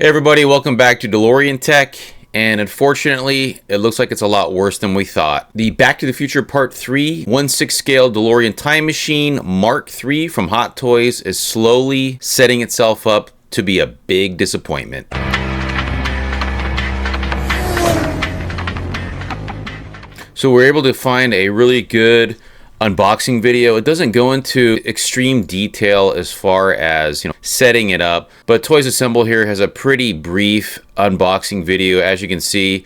Hey everybody, welcome back to DeLorean Tech, and unfortunately, it looks like it's a lot worse than we thought. The Back to the Future Part 3 1/6 scale DeLorean Time Machine Mark III from Hot Toys is slowly setting itself up to be a big disappointment. So we're able to find a really good unboxing video. It doesn't go into extreme detail as far as, setting it up, but Toys Assemble here has a pretty brief unboxing video. As you can see,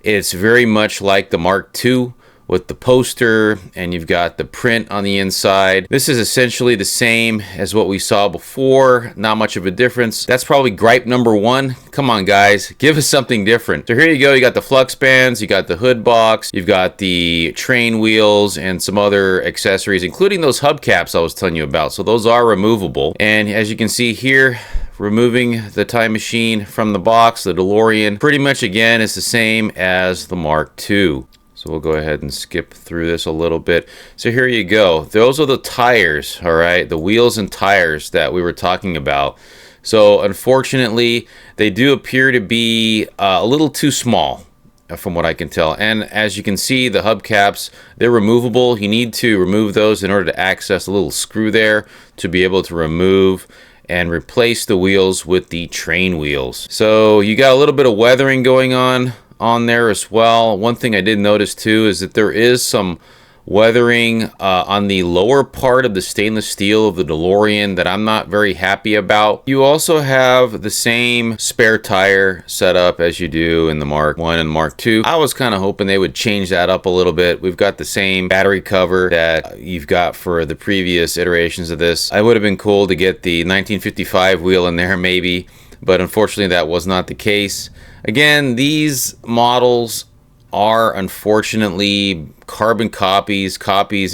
it's very much like the Mark II with the poster, and you've got the print on the inside. This is essentially the same as what we saw before, not much of a difference. That's probably gripe number one. Come on guys, give us something different. So here you go, you got the flux bands, you got the hood box, you've got the train wheels and some other accessories, including those hubcaps I was telling you about. So those are removable. And as you can see here, removing the time machine from the box, the DeLorean pretty much again is the same as the Mark II. So we'll go ahead and skip through this a little bit. So here you go. Those are the tires, all right? The wheels and tires that we were talking about. So unfortunately, they do appear to be a little too small from what I can tell. And as you can see, the hubcaps, they're removable. You need to remove those in order to access a little screw there to be able to remove and replace the wheels with the train wheels. So you got a little bit of weathering going on there as well. One thing I did notice too is that there is some weathering on the lower part of the stainless steel of the DeLorean that I'm not very happy about. You also have the same spare tire setup as you do in the Mark I and Mark II. I was kind of hoping they would change that up a little bit. We've got the same battery cover that you've got for the previous iterations of this. I would have been cool to get the 1955 wheel in there maybe, but unfortunately that was not the case. Again, these models are unfortunately carbon copies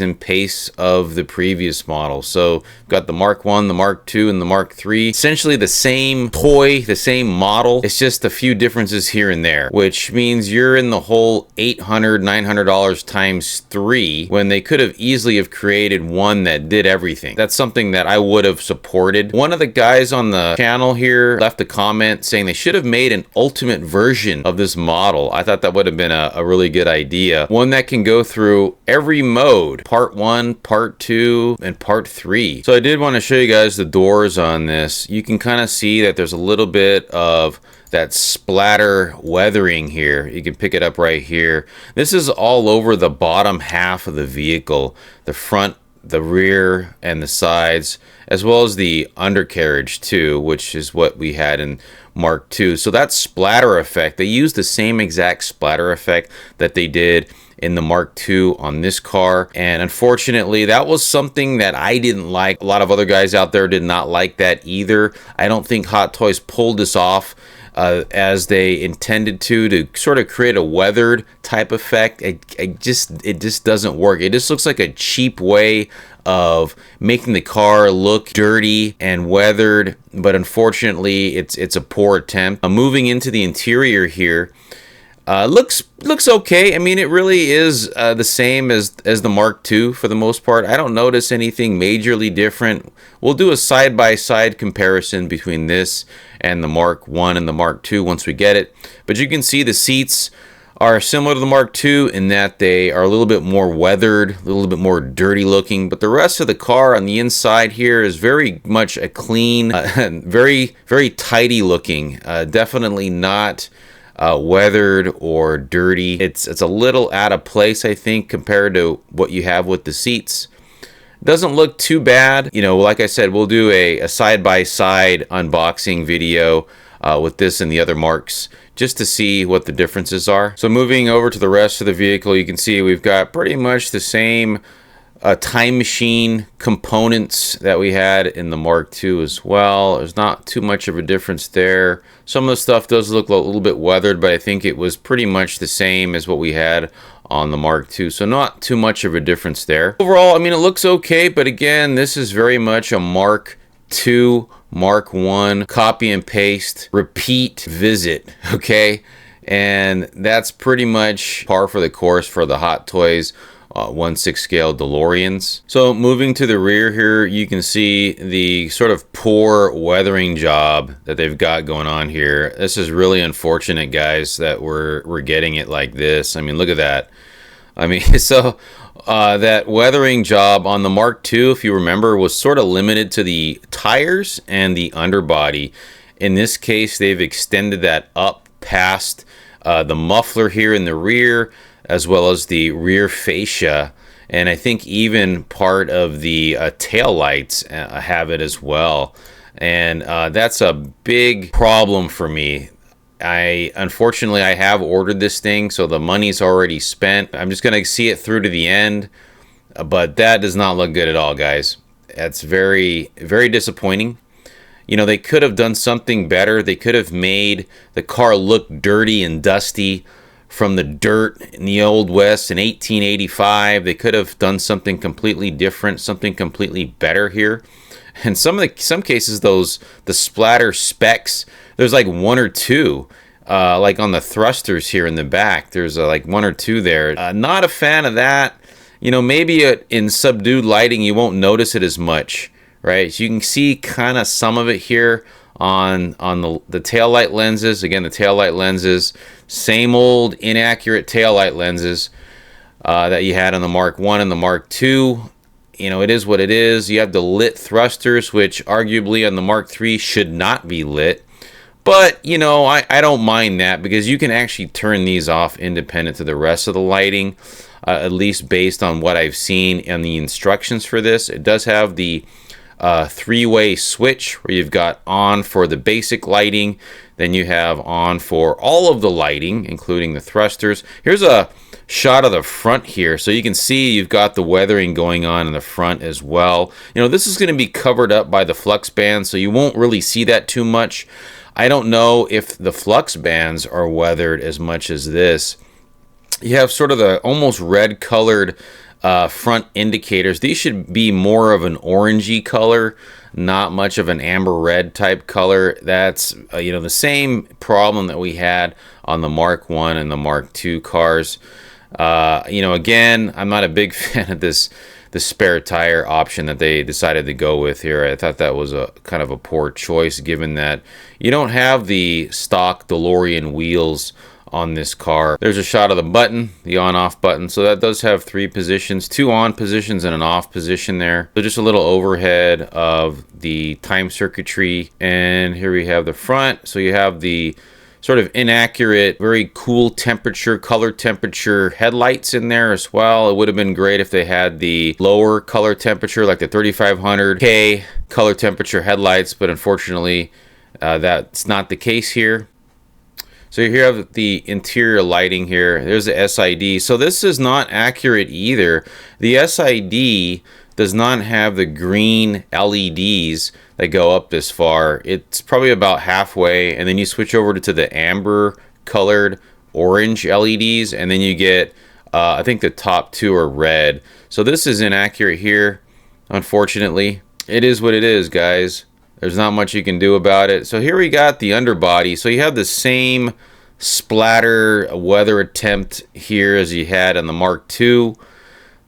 and pastes of the previous model. So we've got the Mark I, the Mark II, and the Mark III. Essentially the same toy, the same model. It's just a few differences here and there, which means you're in the whole $800, $900 times 3 when they could have easily have created one that did everything. That's something that I would have supported. One of the guys on the channel here left a comment saying they should have made an ultimate version of this model. I thought that would have been a really good idea. One that can go through every mode, part 1, part 2, and part 3. So I did want to show you guys the doors on this. You can kind of see that there's a little bit of that splatter weathering here. You can pick it up right here. This is all over the bottom half of the vehicle, the front, the rear, and the sides, as well as the undercarriage too, which is what we had in Mark II. So that splatter effect, they used the same exact splatter effect that they did in the Mark II on this car, and unfortunately that was something that I didn't like. A lot of other guys out there did not like that either. I don't think Hot Toys pulled this off as they intended to sort of create a weathered type effect. It just doesn't work. It just looks like a cheap way of making the car look dirty and weathered, but unfortunately it's a poor attempt. Moving into the interior here, looks okay. I mean, it really is the same as the Mark II for the most part. I don't notice anything majorly different. We'll do a side-by-side comparison between this and the Mark I and the Mark II once we get it. But you can see the seats are similar to the Mark II in that they are a little bit more weathered, a little bit more dirty looking, but the rest of the car on the inside here is very much a clean, very, very tidy looking, definitely not weathered or dirty. It's a little out of place, I think, compared to what you have with the seats. Doesn't look too bad. Like I said, we'll do a side-by-side unboxing video with this and the other marks just to see what the differences are. So moving over to the rest of the vehicle, you can see we've got pretty much the same time machine components that we had in the Mark II as well. There's not too much of a difference there. Some of the stuff does look a little bit weathered, but I think it was pretty much the same as what we had on the Mark II, so not too much of a difference there. Overall, I mean, it looks okay, but again, this is very much a Mark II, Mark I, copy and paste, repeat visit, okay? And that's pretty much par for the course for the Hot Toys 1/6 scale DeLoreans. So moving to the rear here, you can see the sort of poor weathering job that they've got going on here. This is really unfortunate, guys, that we're getting it like this. I mean, look at that. I mean, so that weathering job on the Mark II, if you remember, was sort of limited to the tires and the underbody. In this case, they've extended that up past the muffler here in the rear, as well as the rear fascia, and I think even part of the tail lights have it as well. And that's a big problem for me. Unfortunately, I have ordered this thing, so the money's already spent. I'm just gonna see it through to the end, but that does not look good at all, guys. That's very, very disappointing. You know, they could have done something better. They could have made the car look dirty and dusty from the dirt in the Old West in 1885. They could have done something completely different, something completely better here. In some cases, the splatter specks, there's like one or two, like on the thrusters here in the back. There's like one or two there. Not a fan of that. You know, maybe in subdued lighting you won't notice it as much, right? So you can see kind of some of it here on the taillight lenses. Again, the taillight lenses, same old inaccurate taillight lenses that you had on the Mark I and the Mark II. You know, it is what it is. You have the lit thrusters, which arguably on the Mark III should not be lit. But, you know, I don't mind that, because you can actually turn these off independent to the rest of the lighting, at least based on what I've seen in the instructions for this. It does have the three-way switch where you've got on for the basic lighting, then you have on for all of the lighting, including the thrusters. Here's a shot of the front here, so you can see you've got the weathering going on in the front as well. You know, this is going to be covered up by the flux band, so you won't really see that too much. I don't know if the flux bands are weathered as much as this. You have sort of the almost red colored front indicators. These should be more of an orangey color, not much of an amber red type color. That's you know, the same problem that we had on the Mark I and the Mark II cars. You know, again, I'm not a big fan of the spare tire option that they decided to go with here. I thought that was a kind of a poor choice, given that you don't have the stock DeLorean wheels on this car. There's a shot of the button, the on-off button. So that does have three positions, two on positions and an off position there. So just a little overhead of the time circuitry. And here we have the front. So you have the sort of inaccurate, very cool temperature, color temperature headlights in there as well. It would have been great if they had the lower color temperature, like the 3500K color temperature headlights, but unfortunately that's not the case here. So here you have the interior lighting here. There's the SID. So this is not accurate either. The SID does not have the green LEDs that go up this far. It's probably about halfway, and then you switch over to the amber colored orange LEDs, and then you get I think the top two are red. So this is inaccurate here, unfortunately. It is what it is, guys. There's not much you can do about it. So here we got the underbody. So you have the same splatter weather attempt here as you had on the Mark II.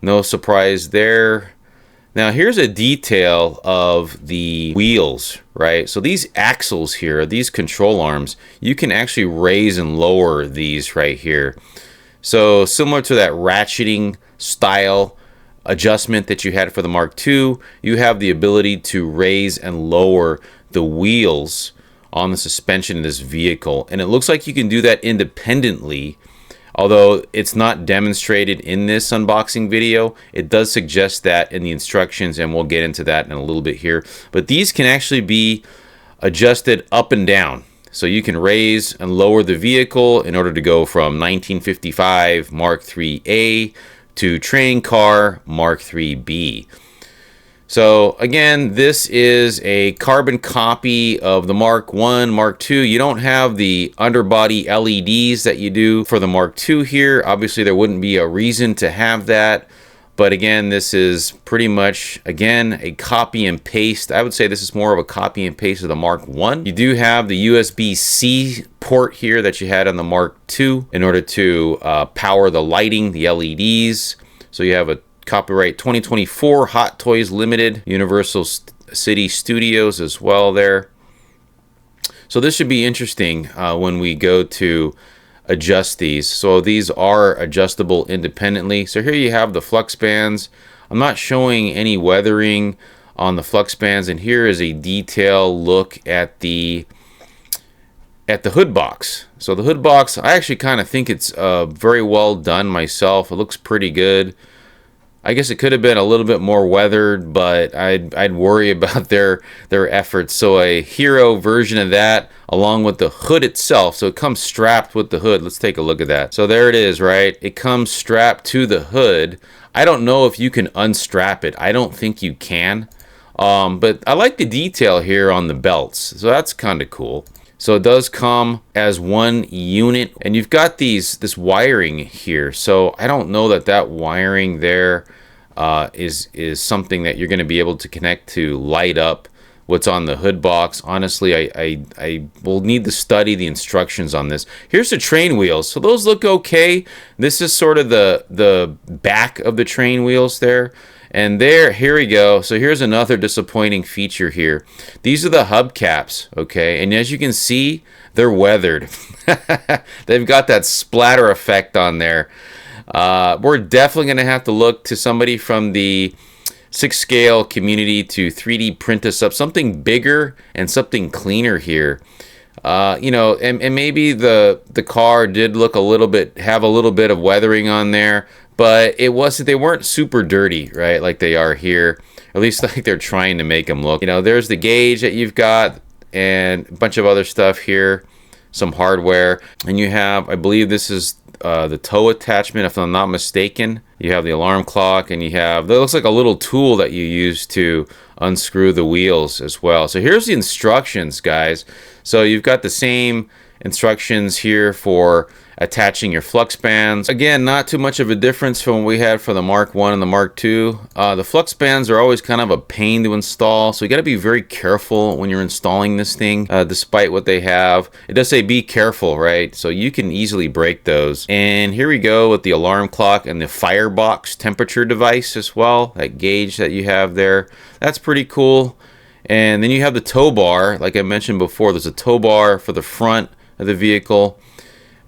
No surprise there. Now here's a detail of the wheels, right? So these axles here, these control arms, you can actually raise and lower these right here. So similar to that ratcheting style adjustment that you had for the Mark II, you have the ability to raise and lower the wheels on the suspension in this vehicle. And it looks like you can do that independently. Although it's not demonstrated in this unboxing video, it does suggest that in the instructions, and we'll get into that in a little bit here. But these can actually be adjusted up and down. So you can raise and lower the vehicle in order to go from 1955 Mark IIIA to train car Mark IIIB. So again, this is a carbon copy of the Mark I, Mark II. You don't have the underbody LEDs that you do for the Mark II here. Obviously, there wouldn't be a reason to have that. But again, this is pretty much, again, a copy and paste. I would say this is more of a copy and paste of the Mark I. You do have the USB-C port here that you had on the Mark II in order to power the lighting, the LEDs. So you have a copyright 2024 Hot Toys Limited, Universal City Studios as well there. So this should be interesting when we go to adjust these. So these are adjustable independently. So here you have the flux bands. I'm not showing any weathering on the flux bands, and here is a detailed look at the hood box. So the hood box, I actually kind of think it's very well done myself. It looks pretty good. I guess it could have been a little bit more weathered, but I'd worry about their efforts. So a hero version of that, along with the hood itself. So it comes strapped with the hood. Let's take a look at that. So there it is, right? It comes strapped to the hood. I don't know if you can unstrap it. I don't think you can. But I like the detail here on the belts. So that's kind of cool. So it does come as one unit, and you've got this wiring here. So I don't know that wiring there is something that you're going to be able to connect to light up what's on the hood box. Honestly, I will need to study the instructions on this. Here's the train wheels. So those look okay. This is sort of the back of the train wheels there. And here we go. So here's another disappointing feature here. These are the hubcaps, okay? And as you can see, they're weathered. They've got that splatter effect on there. We're definitely going to have to look to somebody from the 6 scale community to 3D print us up something bigger and something cleaner here. You know, and maybe the car did have a little bit of weathering on there, but they weren't super dirty, right? Like they are here, at least like they're trying to make them look. You know, there's the gauge that you've got and a bunch of other stuff here, some hardware, and you have, I believe this is the tow attachment, if I'm not mistaken. You have the alarm clock, and that looks like a little tool that you use to unscrew the wheels as well. So here's the instructions, guys. So you've got the same instructions here for attaching your flux bands. Again, not too much of a difference from what we had for the Mark 1 and the Mark 2. The flux bands are always kind of a pain to install, so you got to be very careful when you're installing this thing, despite what they have. It does say be careful, right? So you can easily break those. And here we go with the alarm clock and the firebox temperature device as well, that gauge that you have there. That's pretty cool. And then you have the tow bar. Like I mentioned before, there's a tow bar for the front of the vehicle.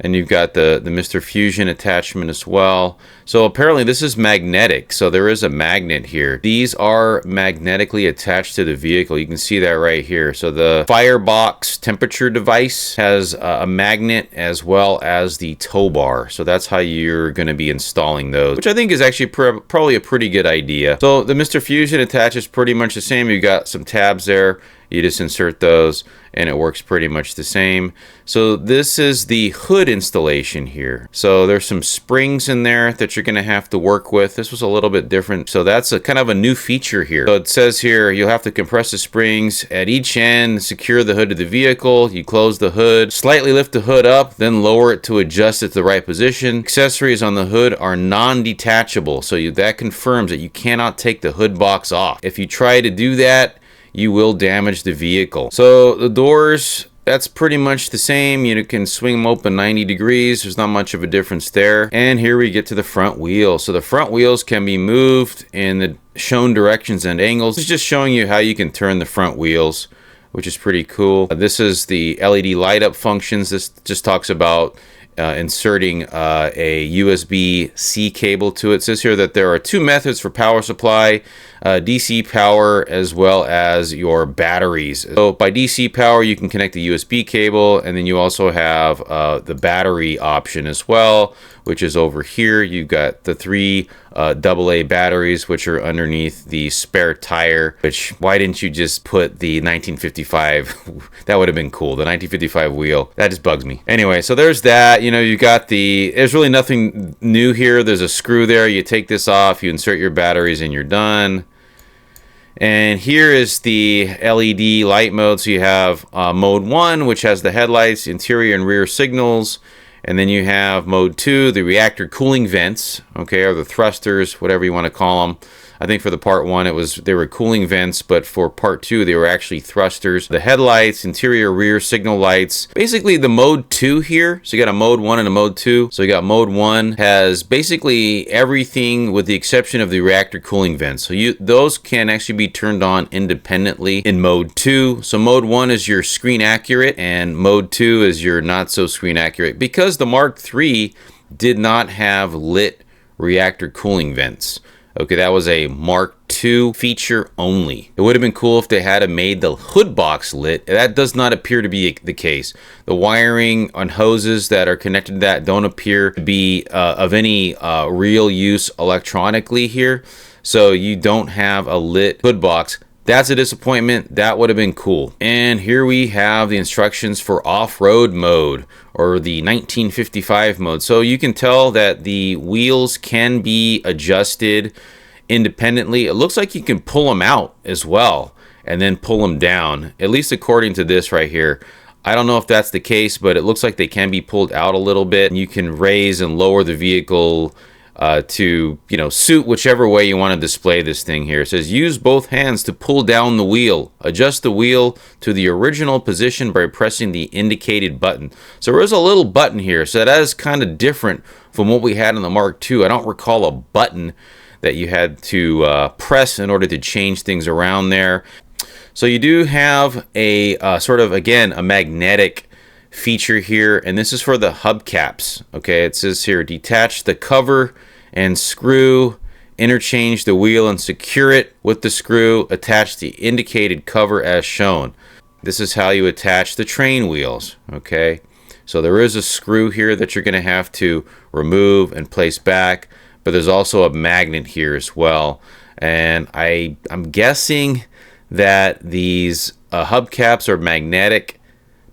And you've got the Mr. Fusion attachment as well. So apparently this is magnetic. So there is a magnet here. These are magnetically attached to the vehicle. You can see that right here. So the firebox temperature device has a magnet as well as the tow bar. So that's how you're going to be installing those, which I think is actually probably a pretty good idea. So the Mr. Fusion attaches pretty much the same. You've got some tabs there. You just insert those and it works pretty much the same. So this is the hood installation here. So there's some springs in there that you're going to have to work with. This was a little bit different. So that's a kind of a new feature here. So it says here you'll have to compress the springs at each end, secure the hood to the vehicle. You close the hood, slightly lift the hood up, then lower it to adjust it to the right position. Accessories on the hood are non-detachable. So that confirms that you cannot take the hood box off. If you try to do that, you will damage the vehicle. So the doors, that's pretty much the same. You can swing them open 90 degrees. There's not much of a difference there. And here we get to the front wheel. So the front wheels can be moved in the shown directions and angles. It's just showing you how you can turn the front wheels, which is pretty cool. This is the LED light up functions. This just talks about inserting a USB-C cable to it. It says here that there are 2 methods for power supply, DC power as well as your batteries. So by DC power, you can connect the USB cable, and then you also have the battery option as well, which is over here. You've got the 3 AA batteries, which are underneath the spare tire, which, why didn't you just put the 1955? That would have been cool. The 1955 wheel. That just bugs me. Anyway, so there's that. You know, you got there's really nothing new here. There's a screw there. You take this off, you insert your batteries, and you're done. And here is the LED light mode. So you have mode 1, which has the headlights, interior and rear signals. And then you have mode 2, the reactor cooling vents, okay, or the thrusters, whatever you want to call them. I think for the part 1 they were cooling vents, but for part 2 they were actually thrusters. The headlights, interior rear signal lights, basically the mode 2 here. So you got a mode 1 and a mode 2. So you got mode 1 has basically everything with the exception of the reactor cooling vents. So those can actually be turned on independently in mode 2. So mode 1 is your screen accurate and mode 2 is your not so screen accurate, because the Mark III did not have lit reactor cooling vents. Okay, that was a Mark II feature only. It would have been cool if they had made the hood box lit. That does not appear to be the case. The wiring on hoses that are connected to that don't appear to be of any real use electronically here. So you don't have a lit hood box. That's a disappointment. That would have been cool. And here we have the instructions for off-road mode, or the 1955 mode. So you can tell that the wheels can be adjusted independently. It looks like you can pull them out as well and then pull them down, at least according to this right here. I don't know if that's the case, but it looks like they can be pulled out a little bit. You can raise and lower the vehicle to, suit whichever way you want to display this thing here. It says use both hands to pull down the wheel. Adjust the wheel to the original position by pressing the indicated button. So there is a little button here. So that is kind of different from what we had in the Mark II. I don't recall a button that you had to press in order to change things around there. So you do have a sort of, again, a magnetic feature here, and this is for the hubcaps. Okay, it says here detach the cover and screw, interchange the wheel and secure it with the screw, attach the indicated cover as shown. This is how you attach the train wheels. Okay, so there is a screw here that you're going to have to remove and place back, but there's also a magnet here as well. And I'm guessing that these hubcaps are magnetic,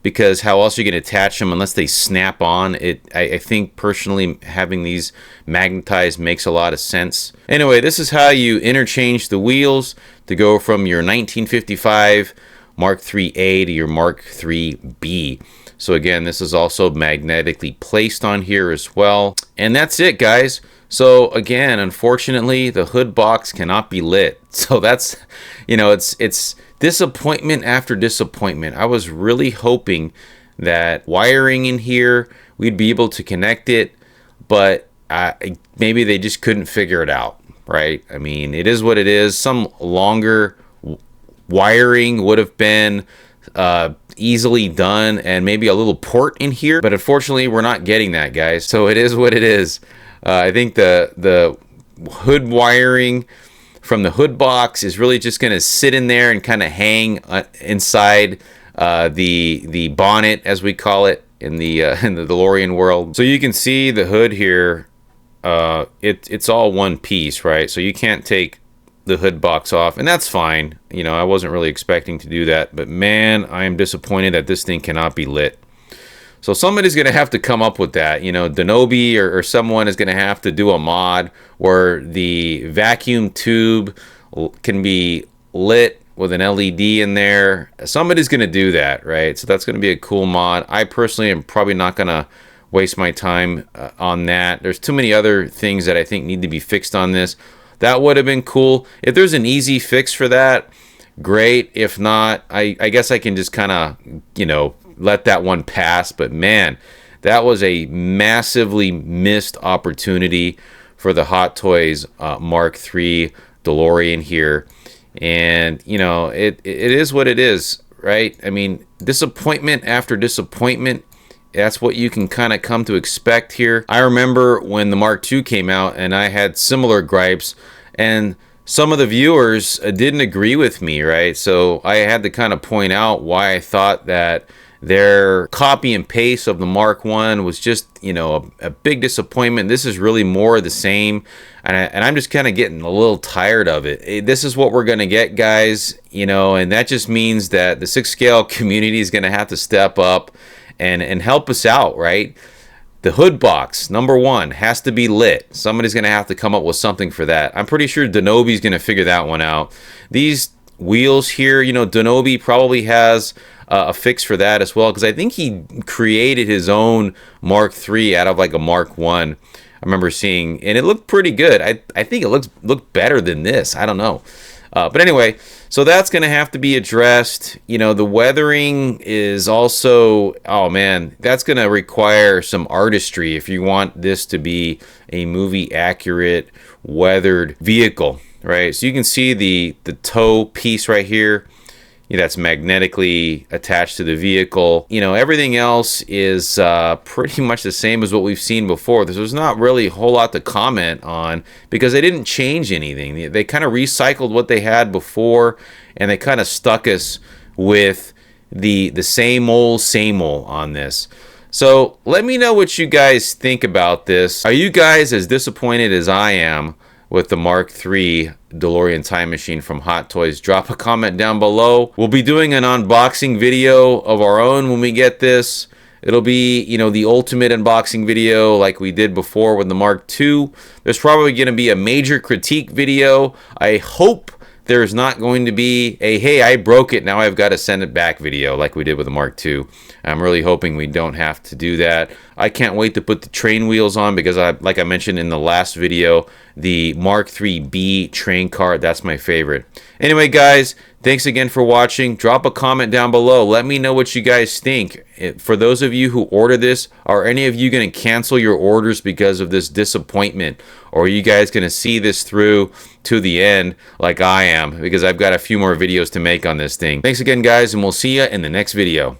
because how else are you going to attach them unless they snap on? I think personally having these magnetized makes a lot of sense. Anyway, this is how you interchange the wheels to go from your 1955 Mark IIIA to your Mark IIIB. So again, this is also magnetically placed on here as well. And that's it, guys. So again, unfortunately, the hood box cannot be lit. So that's, it's disappointment after disappointment. I was really hoping that wiring in here, we'd be able to connect it, but maybe they just couldn't figure it out, right? I mean, it is what it is. Some longer wiring would have been easily done, and maybe a little port in here, but unfortunately we're not getting that, guys. So it is what it is. I think the hood wiring from the hood box is really just going to sit in there and kind of hang inside the bonnet, as we call it in the DeLorean world. So you can see the hood here. It's all one piece, right? So you can't take the hood box off, and that's fine. I wasn't really expecting to do that, but man, I am disappointed that this thing cannot be lit. So somebody's going to have to come up with that. Denobi or someone is going to have to do a mod where the vacuum tube can be lit with an LED in there. Somebody's going to do that, right? So that's going to be a cool mod. I personally am probably not going to waste my time on that. There's too many other things that I think need to be fixed on this. That would have been cool. If there's an easy fix for that, great. If not, I guess I can just kind of, let that one pass. But man, that was a massively missed opportunity for the Hot Toys Mark III DeLorean here. And it is what it is, right? I mean, disappointment after disappointment. That's what you can kind of come to expect here. I remember when the Mark II came out and I had similar gripes, and some of the viewers didn't agree with me, right? So I had to kind of point out why I thought that their copy and paste of the Mark I was just, a big disappointment. This is really more of the same, and I'm just kind of getting a little tired of it. This is what we're going to get, guys, and that just means that the 6-scale community is going to have to step up and help us out, right? The hood box, number one, has to be lit. Somebody's going to have to come up with something for that. I'm pretty sure Denobi's going to figure that one out. These wheels here, Denobi probably has a fix for that as well, because I think he created his own Mark III out of like a Mark I. remember seeing, and it looked pretty good. I think it looked better than this. I don't know. But anyway, so that's going to have to be addressed. You know, the weathering is also, oh man, that's going to require some artistry if you want this to be a movie accurate weathered vehicle, right? So you can see the toe piece right here. That's magnetically attached to the vehicle. Everything else is pretty much the same as what we've seen before. There's not really a whole lot to comment on because they didn't change anything. They kind of recycled what they had before, and they kind of stuck us with the same old on this. So let me know what you guys think about this. Are you guys as disappointed as I am with the Mark III DeLorean time machine from Hot Toys? Drop a comment down below. We'll be doing an unboxing video of our own when we get this. It'll be, the ultimate unboxing video like we did before with the Mark II. There's probably going to be a major critique video. I hope there's not going to be a, hey, I broke it, now I've got to send it back video like we did with the Mark II. I'm really hoping we don't have to do that. I can't wait to put the train wheels on because, like I mentioned in the last video, the Mark III-B train car, that's my favorite. Anyway, guys, thanks again for watching. Drop a comment down below. Let me know what you guys think. For those of you who order this, are any of you going to cancel your orders because of this disappointment? Or are you guys going to see this through to the end like I am? Because I've got a few more videos to make on this thing. Thanks again, guys, and we'll see you in the next video.